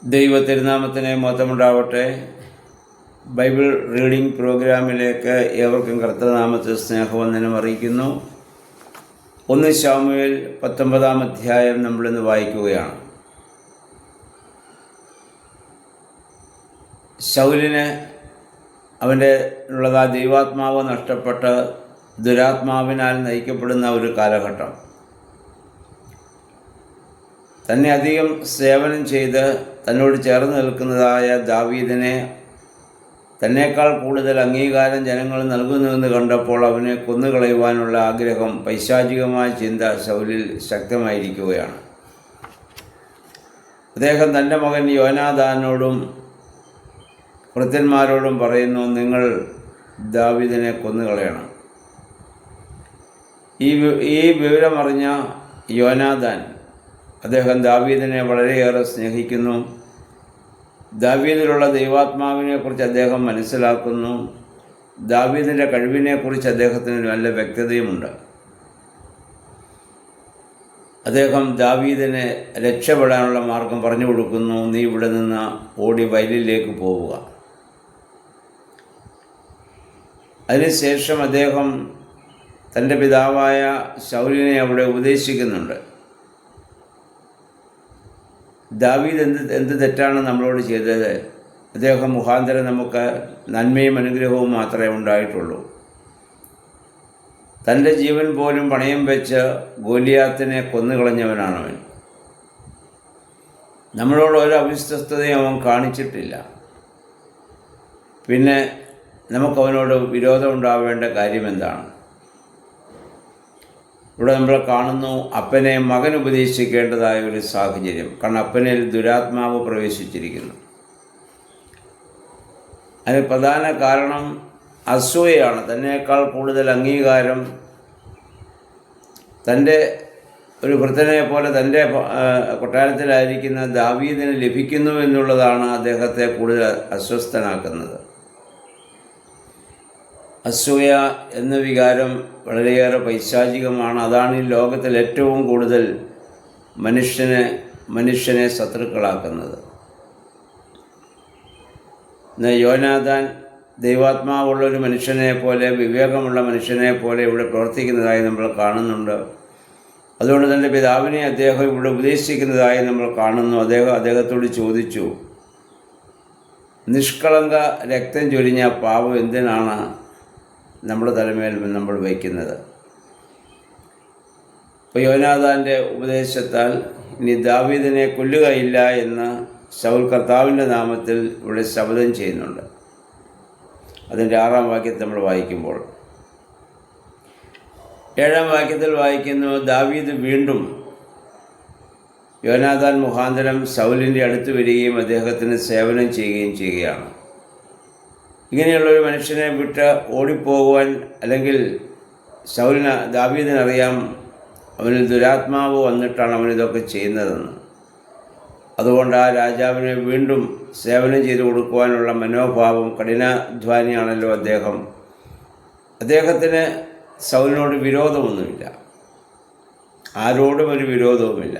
ദൈവ തിരുനാമത്തിന് മഹത്വമുണ്ടാവട്ടെ. Bible reading പ്രോഗ്രാമിലേക്ക് ഏവർക്കും കർത്തൃനാമത്തിൽ സ്നേഹവന്ദനം അറിയിക്കുന്നു. 1 ശമൂവേൽ 19-ാം അധ്യായം നമ്മളിന്ന് വായിക്കുകയാണ്. ശൗലിന് അവൻ്റെ ഉള്ളതാ ദൈവാത്മാവ് നഷ്ടപ്പെട്ട് ദുരാത്മാവിനാൽ നയിക്കപ്പെടുന്ന ഒരു കാലഘട്ടം. തന്നെ അധികം സേവനം ചെയ്ത് തന്നോട് ചേർന്ന് നിൽക്കുന്നതായ ദാവീദിനെ തന്നേക്കാൾ കൂടുതൽ അംഗീകാരം ജനങ്ങൾ നൽകുന്നുവെന്ന് കണ്ടപ്പോൾ അവനെ കൊന്നുകളയുവാനുള്ള ആഗ്രഹം, പൈശാചികമായ ചിന്ത ശൗലിൽ ശക്തമായിരിക്കുകയാണ്. അദ്ദേഹം തൻ്റെ മകൻ യോനാഥാനോടും ഭൃത്യന്മാരോടും പറയുന്നു, നിങ്ങൾ ദാവീദിനെ കൊന്നുകളയണം. ഈ വിവരമറിഞ്ഞ യോനാഥാൻ അദ്ദേഹം ദാവീദിനെ വളരെയേറെ സ്നേഹിക്കുന്നു. ദാവീദിലുള്ള ദൈവാത്മാവിനെക്കുറിച്ച് അദ്ദേഹം മനസ്സിലാക്കുന്നു. ദാവീദിൻ്റെ കഴിവിനെക്കുറിച്ച് അദ്ദേഹത്തിന് നല്ല വ്യക്തതയുമുണ്ട്. അദ്ദേഹം ദാവീദിനെ രക്ഷപ്പെടാനുള്ള മാർഗം പറഞ്ഞു കൊടുക്കുന്നു. നീ ഇവിടെ നിന്ന് ഓടി വയലിലേക്ക് പോവുക. അതിനുശേഷം അദ്ദേഹം തൻ്റെ പിതാവായ ശൗലിനെ അവിടെ ഉപദേശിക്കുന്നുണ്ട്. ദാവീദ് എന്ത് തെറ്റാണ് നമ്മളോട് ചെയ്തത്? അദ്ദേഹം മുഖാന്തരം നമുക്ക് നന്മയും അനുഗ്രഹവും മാത്രമേ ഉണ്ടായിട്ടുള്ളൂ. തൻ്റെ ജീവൻ പോലും പണയം വെച്ച് ഗോലിയാത്തിനെ കൊന്നുകളഞ്ഞവനാണവൻ. നമ്മളോട് ഒരു അവിശ്വസ്തതയും അവൻ കാണിച്ചിട്ടില്ല. പിന്നെ നമുക്കവനോട് വിരോധം ഉണ്ടാവേണ്ട കാര്യം എന്താണ്? ഇവിടെ നമ്മൾ കാണുന്നു, അപ്പനെ മകൻ ഉപദേശിക്കേണ്ടതായ ഒരു സാഹചര്യം. കാരണം അപ്പനിൽ ദുരാത്മാവ് പ്രവേശിച്ചിരിക്കുന്നു. അതിന് പ്രധാന കാരണം അസൂയയാണ്. തന്നേക്കാൾ കൂടുതൽ അംഗീകാരം തൻ്റെ ഒരു ഭൃത്യനെ പോലെ തൻ്റെ കൊട്ടാരത്തിലായിരിക്കുന്ന ദാവീദിന് ലഭിക്കുന്നു എന്നുള്ളതാണ് അദ്ദേഹത്തെ കൂടുതൽ അസ്വസ്ഥനാക്കുന്നത്. അസൂയ എന്ന വികാരം വളരെയേറെ പൈശാചികമാണ്. അതാണ് ഈ ലോകത്തിൽ ഏറ്റവും കൂടുതൽ മനുഷ്യനെ ശത്രുക്കളാക്കുന്നത്. യോനാഥാൻ ദൈവാത്മാവുള്ളൊരു മനുഷ്യനെ പോലെ, വിവേകമുള്ള മനുഷ്യനെ പോലെ ഇവിടെ പ്രവർത്തിക്കുന്നതായി നമ്മൾ കാണുന്നുണ്ട്. അതുകൊണ്ട് തൻ്റെ പിതാവിനെ അദ്ദേഹം ഇവിടെ ഉപദേശിക്കുന്നതായി നമ്മൾ കാണുന്നു. അദ്ദേഹത്തോട് ചോദിച്ചു, നിഷ്കളങ്ക രക്തം ചൊരിഞ്ഞ പാവം എന്തിനാണ് നമ്മുടെ തലമേൽ നമ്മൾ വയ്ക്കുന്നത്? ഇപ്പോൾ യോനാഥാൻ്റെ ഉപദേശത്താൽ ഇനി ദാവീദിനെ കൊല്ലുകയില്ല എന്ന് ശൗൽ കർത്താവിൻ്റെ നാമത്തിൽ ഇവിടെ ശപഥം ചെയ്യുന്നുണ്ട്. അതിൻ്റെ 6-ാം വാക്യത്തിൽ നമ്മൾ വായിക്കുമ്പോൾ, 7-ാം വാക്യത്തിൽ വായിക്കുന്നു, ദാവീദ് വീണ്ടും യോനാഥാൻ മുഖാന്തരം ശൗലിൻ്റെ അടുത്ത് വരികയും അദ്ദേഹത്തിന് സേവനം ചെയ്യുകയാണ്. ഇങ്ങനെയുള്ളൊരു മനുഷ്യനെ വിട്ട് ഓടിപ്പോകുവാൻ, അല്ലെങ്കിൽ ദാവീദിനറിയാം അവനിൽ ദുരാത്മാവ് വന്നിട്ടാണ് അവനിതൊക്കെ ചെയ്യുന്നതെന്ന്. അതുകൊണ്ട് ആ രാജാവിനെ വീണ്ടും സേവനം ചെയ്തു കൊടുക്കുവാനുള്ള മനോഭാവം, കഠിനാധ്വാനിയാണല്ലോ അദ്ദേഹം. അദ്ദേഹത്തിന് ശൗലിനോട് വിരോധമൊന്നുമില്ല, ആരോടും ഒരു വിരോധവുമില്ല.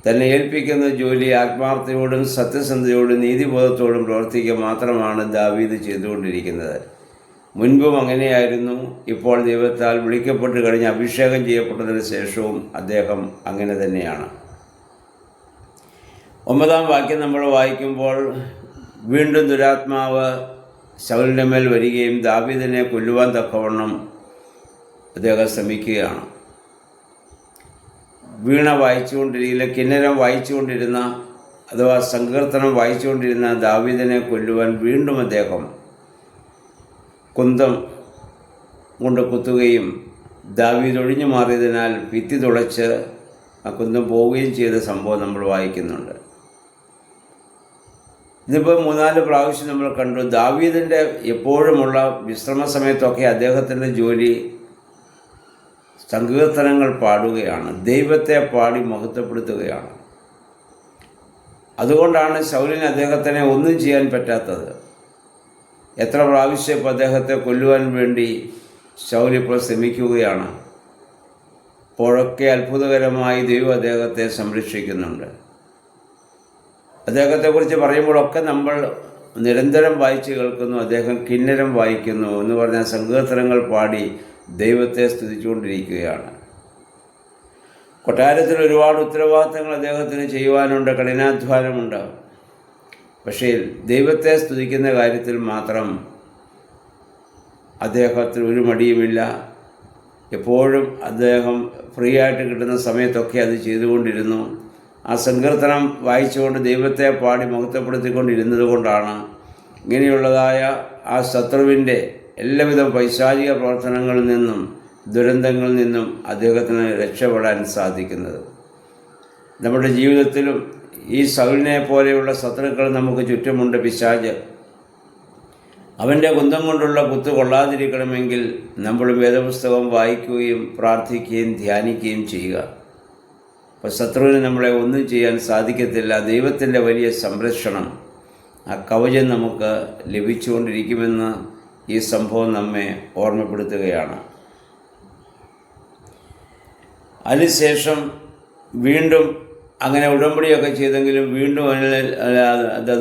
തന്നെ ഏൽപ്പിക്കുന്ന ജോലി ആത്മാർത്ഥതയോടും സത്യസന്ധതയോടും നീതിബോധത്തോടും പ്രവർത്തിക്കുക മാത്രമാണ് ദാവീദ് ചെയ്തുകൊണ്ടിരിക്കുന്നത്. മുൻപും അങ്ങനെയായിരുന്നു. ഇപ്പോൾ ദൈവത്താൽ വിളിക്കപ്പെട്ട് കഴിഞ്ഞ് അഭിഷേകം ചെയ്യപ്പെട്ടതിന് ശേഷവും അദ്ദേഹം അങ്ങനെ തന്നെയാണ്. 9-ാം വാക്യം നമ്മൾ വായിക്കുമ്പോൾ, വീണ്ടും ദുരാത്മാവ് ശൗലിൻ്റെ മേൽ വരികയും ദാവീദിനെ കൊല്ലുവാൻ തക്കവണ്ണം അദ്ദേഹം ശ്രമിക്കുകയാണ്. വീണ വായിച്ചുകൊണ്ടിരിക്കുന്ന, കിന്നരം വായിച്ചുകൊണ്ടിരുന്ന, അഥവാ സങ്കീർത്തനം വായിച്ചുകൊണ്ടിരുന്ന ദാവീദിനെ കൊല്ലുവാൻ വീണ്ടും അദ്ദേഹം കുന്തം കൊണ്ട് കുത്തുകയും ദാവീദ് ഒഴിഞ്ഞു മാറിയതിനാൽ ഭിത്തി തുളച്ച് ആ കുന്തം പോവുകയും ചെയ്ത സംഭവം നമ്മൾ വായിക്കുന്നുണ്ട്. ഇതിപ്പോൾ 3-4 പ്രാവശ്യം നമ്മൾ കണ്ടു. ദാവീദിൻ്റെ എപ്പോഴുമുള്ള വിശ്രമ സമയത്തൊക്കെ അദ്ദേഹത്തിൻ്റെ ജോലി സങ്കീർത്തനങ്ങൾ പാടുകയാണ്, ദൈവത്തെ പാടി മഹത്വപ്പെടുത്തുകയാണ്. അതുകൊണ്ടാണ് ശൗലിന് അദ്ദേഹത്തിനെ ഒന്നും ചെയ്യാൻ പറ്റാത്തത്. എത്ര പ്രാവശ്യം ഇപ്പോൾ അദ്ദേഹത്തെ കൊല്ലുവാൻ വേണ്ടി ശൗൽ ഇപ്പോൾ ശ്രമിക്കുകയാണ്. അപ്പോഴൊക്കെ അത്ഭുതകരമായി ദൈവം അദ്ദേഹത്തെ സംരക്ഷിക്കുന്നുണ്ട്. അദ്ദേഹത്തെക്കുറിച്ച് പറയുമ്പോഴൊക്കെ നമ്മൾ നിരന്തരം വായിച്ച് കേൾക്കുന്നു. അദ്ദേഹം കിന്നരം വായിക്കുന്നു എന്ന് പറഞ്ഞാൽ സങ്കീർത്തനങ്ങൾ പാടി ദൈവത്തെ സ്തുതിച്ചുകൊണ്ടിരിക്കുകയാണ്. കൊട്ടാരത്തിൽ ഒരുപാട് ഉത്തരവാദിത്തങ്ങൾ അദ്ദേഹത്തിന് ചെയ്യുവാനുണ്ട്, കഠിനാധ്വാനമുണ്ട്. പക്ഷേ ദൈവത്തെ സ്തുതിക്കുന്ന കാര്യത്തിൽ മാത്രം അദ്ദേഹത്തിന് ഒരു മടിയുമില്ല. എപ്പോഴും അദ്ദേഹം ഫ്രീ ആയിട്ട് കിട്ടുന്ന സമയത്തൊക്കെ അത് ചെയ്തുകൊണ്ടിരുന്നു. ആ സങ്കീർത്തനം വായിച്ചുകൊണ്ട് ദൈവത്തെ പാടി മഹത്വപ്പെടുത്തിക്കൊണ്ടിരുന്നത് കൊണ്ടാണ് ഇങ്ങനെയുള്ളതായ ആ ശത്രുവിൻ്റെ എല്ലാവിധ പൈശാചിക പ്രവർത്തനങ്ങളിൽ നിന്നും ദുരന്തങ്ങളിൽ നിന്നും അദ്ദേഹത്തിന് രക്ഷപ്പെടാൻ സാധിക്കുന്നത്. നമ്മുടെ ജീവിതത്തിലും ഈ സൗലിനെ പോലെയുള്ള ശത്രുക്കൾ നമുക്ക് ചുറ്റുമുണ്ട്. പിശാച് അവൻ്റെ കുന്തം കൊണ്ടുള്ള കുത്ത് കൊള്ളാതിരിക്കണമെങ്കിൽ നമ്മൾ വേദപുസ്തകം വായിക്കുകയും പ്രാർത്ഥിക്കുകയും ധ്യാനിക്കുകയും ചെയ്യുക. അപ്പോൾ ശത്രുവിന് നമ്മളെ ഒന്നും ചെയ്യാൻ സാധിക്കത്തില്ല. ദൈവത്തിൻ്റെ വലിയ സംരക്ഷണം, ആ കവചം നമുക്ക് ലഭിച്ചുകൊണ്ടിരിക്കുമെന്ന് ഈ സംഭവം നമ്മെ ഓർമ്മപ്പെടുത്തുകയാണ്. അതിനുശേഷം വീണ്ടും അങ്ങനെ ഉടമ്പടിയൊക്കെ ചെയ്തെങ്കിലും വീണ്ടും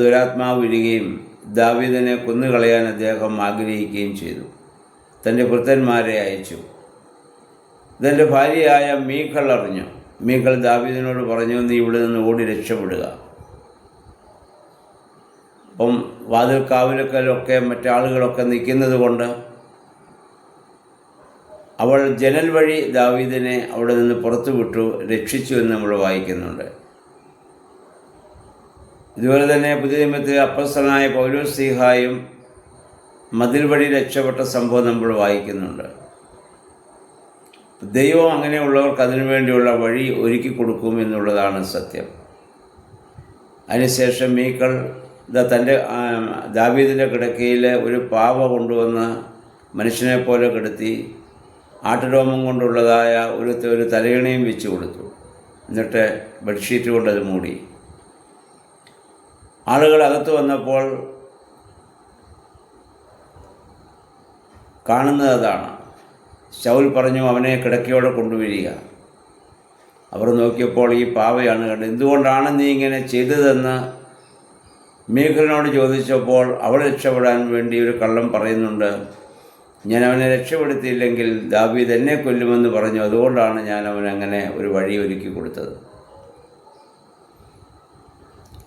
ദുരാത്മാവ് വരികയും ദാവീദിനെ കൊന്നുകളയാൻ അദ്ദേഹം ആഗ്രഹിക്കുകയും ചെയ്തു. തൻ്റെ ഭൃത്യന്മാരെ അയച്ചു. ഇതെൻ്റെ ഭാര്യയായ മീഖൾ അറിഞ്ഞു. മീഖൾ ദാവീദിനോട് പറഞ്ഞു, നീ ഇവിടെ നിന്ന് ഓടി രക്ഷപ്പെടുക. അപ്പം വാതിൽ കാവലൊക്കെ മറ്റാളുകളൊക്കെ നിൽക്കുന്നത് കൊണ്ട് അവൾ ജനൽ വഴി ദാവീദിനെ അവിടെ നിന്ന് പുറത്തു വിട്ടു, രക്ഷിച്ചു എന്ന് നമ്മൾ വായിക്കുന്നുണ്ട്. ഇതുപോലെ തന്നെ പുതിയ നിയമത്തിൽ അപ്പോസ്തലനായ പൗലോസ് ശ്ലീഹായും മതിൽ വഴി രക്ഷപ്പെട്ട സംഭവം നമ്മൾ വായിക്കുന്നുണ്ട്. ദൈവം അങ്ങനെയുള്ളവർക്ക് അതിനു വേണ്ടിയുള്ള വഴി ഒരുക്കി കൊടുക്കും എന്നുള്ളതാണ് സത്യം. അതിനുശേഷം മീഖൾ തൻ്റെ ദാവീദിൻ്റെ കിടക്കയിൽ ഒരു പാവ കൊണ്ടുവന്ന് മനുഷ്യനെ പോലെ കിടത്തി ആട്ടുരോമം കൊണ്ടുള്ളതായ ഒരു തലയണയും വെച്ച് കൊടുത്തു. എന്നിട്ട് ബെഡ്ഷീറ്റ് കൊണ്ടത് മൂടി. ആളുകൾ അകത്ത് വന്നപ്പോൾ കാണുന്നത് അതാണ്. ശൗൽ പറഞ്ഞു, അവനെ കിടക്കയോടെ കൊണ്ടുവരിക. അവർ നോക്കിയപ്പോൾ ഈ പാവയാണ് കണ്ടത്. എന്തുകൊണ്ടാണ് നീ ഇങ്ങനെ ചെയ്തതെന്ന് മീഖലിനോട് ചോദിച്ചപ്പോൾ അവൾ രക്ഷപ്പെടാൻ വേണ്ടി ഒരു കള്ളം പറയുന്നുണ്ട്. ഞാൻ അവനെ രക്ഷപ്പെടുത്തിയില്ലെങ്കിൽ ദാവീദ് എന്നെ കൊല്ലുമെന്ന് പറഞ്ഞു, അതുകൊണ്ടാണ് ഞാൻ അവനങ്ങനെ ഒരു വഴി ഒരുക്കി കൊടുത്തത്.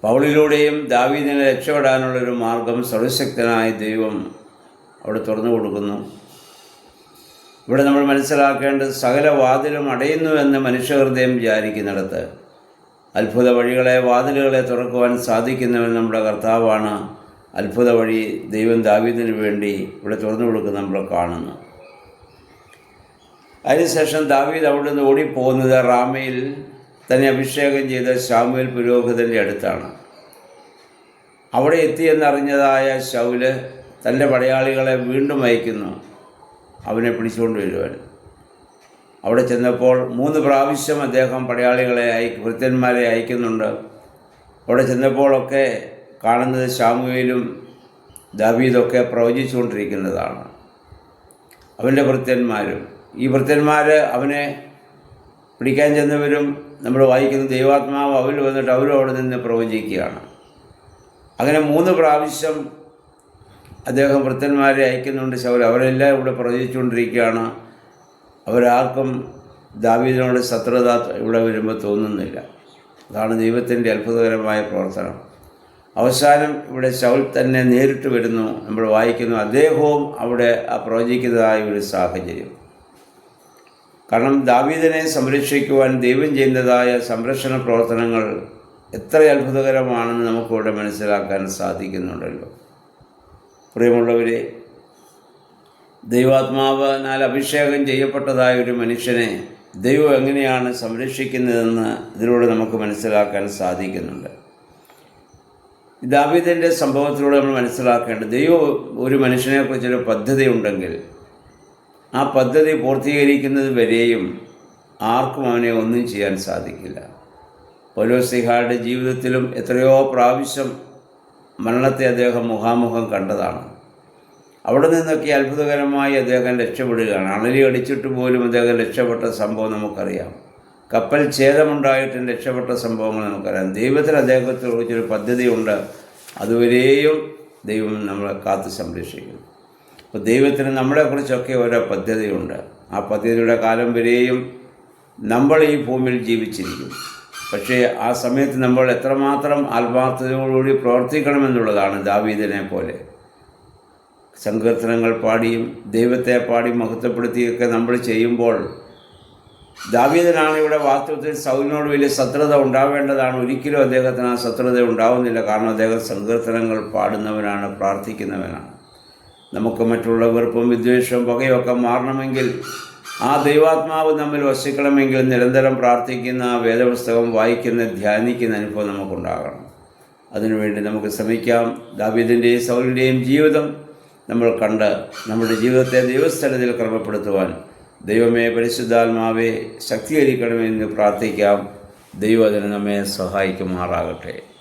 പൗളിലൂടെയും ദാവീദിനെ രക്ഷപ്പെടാനുള്ളൊരു മാർഗം സർവശക്തനായ ദൈവം അവിടെ തുറന്നു കൊടുക്കുന്നു. ഇവിടെ നമ്മൾ മനസ്സിലാക്കേണ്ടത് സകല വാതിലും അടയുന്നുവെന്ന് മനുഷ്യഹൃദയം വിചാരിക്കുന്നിടത്ത് അത്ഭുത വഴികളെ, വാതിലുകളെ തുറക്കുവാൻ സാധിക്കുന്നവൻ നമ്മുടെ കർത്താവാണ്. അത്ഭുത വഴി ദൈവം ദാവീദിന് വേണ്ടി ഇവിടെ തുറന്നു കൊടുക്കുന്ന നമ്മൾ കാണുന്നു. അതിനുശേഷം ദാവീദ് അവിടെ നിന്ന് ഓടിപ്പോകുന്നത് റാമയിൽ തന്നെ അഭിഷേകം ചെയ്ത ശമൂവേൽ പുരോഹിതൻ്റെ അടുത്താണ്. അവിടെ എത്തിയെന്നറിഞ്ഞതായ ശൗല് തൻ്റെ പടയാളികളെ വീണ്ടും അയക്കുന്നു അവനെ പിടിച്ചുകൊണ്ട് വരുവാൻ. അവിടെ ചെന്നപ്പോൾ 3 പ്രാവശ്യം അദ്ദേഹം പടയാളികളെ ഭൃത്യന്മാരെ അയക്കുന്നുണ്ട്. അവിടെ ചെന്നപ്പോഴൊക്കെ കാണുന്നത് ശമൂവേലും ദാവീദൊക്കെ പ്രവചിച്ചുകൊണ്ടിരിക്കുന്നതാണ്. അവൻ്റെ ഭൃത്യന്മാരും ഈ ഭൃത്യന്മാർ അവനെ പിടിക്കാൻ ചെന്നവരും നമ്മൾ വായിക്കുന്ന ദൈവാത്മാവ് അവരിൽ വന്നിട്ട് അവരും അവിടെ നിന്ന് പ്രവചിക്കുകയാണ്. അങ്ങനെ 3 പ്രാവശ്യം അദ്ദേഹം ഭൃത്യന്മാരെ അയക്കുന്നുണ്ട് ശൗൽ. അവരെല്ലാം ഇവിടെ പ്രവചിച്ചുകൊണ്ടിരിക്കുകയാണ്. അവരാർക്കും ദാവീദിനോട് ശത്രുത ഇവിടെ വരുമ്പോൾ തോന്നുന്നില്ല. അതാണ് ദൈവത്തിൻ്റെ അത്ഭുതകരമായ പ്രവർത്തനം. അവസാനം ഇവിടെ ശൗൽ തന്നെ നേരിട്ട് വരുന്നു. നമ്മൾ വായിക്കുന്നു അദ്ദേഹവും അവിടെ പ്രവചിക്കുന്നതായ ഒരു സാഹചര്യം. കാരണം ദാവീദിനെ സംരക്ഷിക്കുവാൻ ദൈവം ചെയ്യുന്നതായ സംരക്ഷണ പ്രവർത്തനങ്ങൾ എത്ര അത്ഭുതകരമാണെന്ന് നമുക്കിവിടെ മനസ്സിലാക്കാൻ സാധിക്കുന്നുണ്ടല്ലോ. പ്രിയമുള്ളവരെ, ദൈവാത്മാവിനാൽ അഭിഷേകം ചെയ്യപ്പെട്ടതായ ഒരു മനുഷ്യനെ ദൈവം എങ്ങനെയാണ് സംരക്ഷിക്കുന്നതെന്ന് ഇതിലൂടെ നമുക്ക് മനസ്സിലാക്കാൻ സാധിക്കുന്നുണ്ട്. ദാവീദിൻ്റെ സംഭവത്തിലൂടെ നമ്മൾ മനസ്സിലാക്കേണ്ടത് ദൈവം ഒരു മനുഷ്യനെക്കുറിച്ചൊരു പദ്ധതി ഉണ്ടെങ്കിൽ ആ പദ്ധതി പൂർത്തീകരിക്കുന്നത് വരെയും ആർക്കും അവനെ ഒന്നും ചെയ്യാൻ സാധിക്കില്ല. പൗലോസ്ലീഹായുടെ ജീവിതത്തിലും എത്രയോ പ്രാവശ്യം മരണത്തെ അദ്ദേഹം മുഖാമുഖം കണ്ടതാണ്. അവിടെ നിന്നൊക്കെ അത്ഭുതകരമായി അദ്ദേഹം രക്ഷപ്പെടുകയാണ്. അണലി അടിച്ചിട്ട് പോലും അദ്ദേഹം രക്ഷപ്പെട്ട സംഭവം നമുക്കറിയാം. കപ്പൽ ഛേദമുണ്ടായിട്ടും രക്ഷപ്പെട്ട സംഭവങ്ങൾ നമുക്കറിയാം. ദൈവത്തിന് അദ്ദേഹത്തെ കുറിച്ചൊരു പദ്ധതിയുണ്ട്. അതുവരെയും ദൈവം നമ്മളെ കാത്തു സംരക്ഷിക്കും. അപ്പോൾ ദൈവത്തിന് നമ്മളെക്കുറിച്ചൊക്കെ ഓരോ പദ്ധതിയുണ്ട്. ആ പദ്ധതിയുടെ കാലം വരെയും നമ്മൾ ഈ ഭൂമിയിൽ ജീവിച്ചിരിക്കും. പക്ഷേ ആ സമയത്ത് നമ്മൾ എത്രമാത്രം ആത്മാർത്ഥതയോടുകൂടി പ്രവർത്തിക്കണമെന്നുള്ളതാണ്. ദാവീദിനെ പോലെ സങ്കീർത്തനങ്ങൾ പാടിയും ദൈവത്തെ പാടി മഹത്വപ്പെടുത്തിയൊക്കെ നമ്മൾ ചെയ്യുമ്പോൾ, ദാവീദിനാണ് ഇവിടെ വാസ്തവത്തിൽ സൗലിനോട് വലിയ ശത്രുത ഉണ്ടാവേണ്ടതാണ്. ഒരിക്കലും അദ്ദേഹത്തിന് ആ ശത്രുത ഉണ്ടാവുന്നില്ല. കാരണം അദ്ദേഹം സങ്കീർത്തനങ്ങൾ പാടുന്നവനാണ്, പ്രാർത്ഥിക്കുന്നവനാണ്. നമുക്ക് മറ്റുള്ള വെറുപ്പും വിദ്വേഷവും പകയൊക്കെ മാറണമെങ്കിൽ, ആ ദൈവാത്മാവ് നമ്മിൽ വസിക്കണമെങ്കിൽ നിരന്തരം പ്രാർത്ഥിക്കുന്ന, വേദപുസ്തകം വായിക്കുന്ന, ധ്യാനിക്കുന്ന അനുഭവം നമുക്കുണ്ടാകണം. അതിനുവേണ്ടി നമുക്ക് ശ്രമിക്കാം. ദാവീദിൻ്റെയും സൗലിൻ്റെയും ജീവിതം നമ്മൾ കണ്ട് നമ്മുടെ ജീവിതത്തെ ദൈവസ്ഥലത്തിൽ ക്രമപ്പെടുത്തുവാൻ ദൈവമേ, പരിശുദ്ധാത്മാവെ ശക്തീകരിക്കണമെന്ന് പ്രാർത്ഥിക്കാം. ദൈവം അതിന് നമ്മെ സഹായിക്കുമാറാകട്ടെ.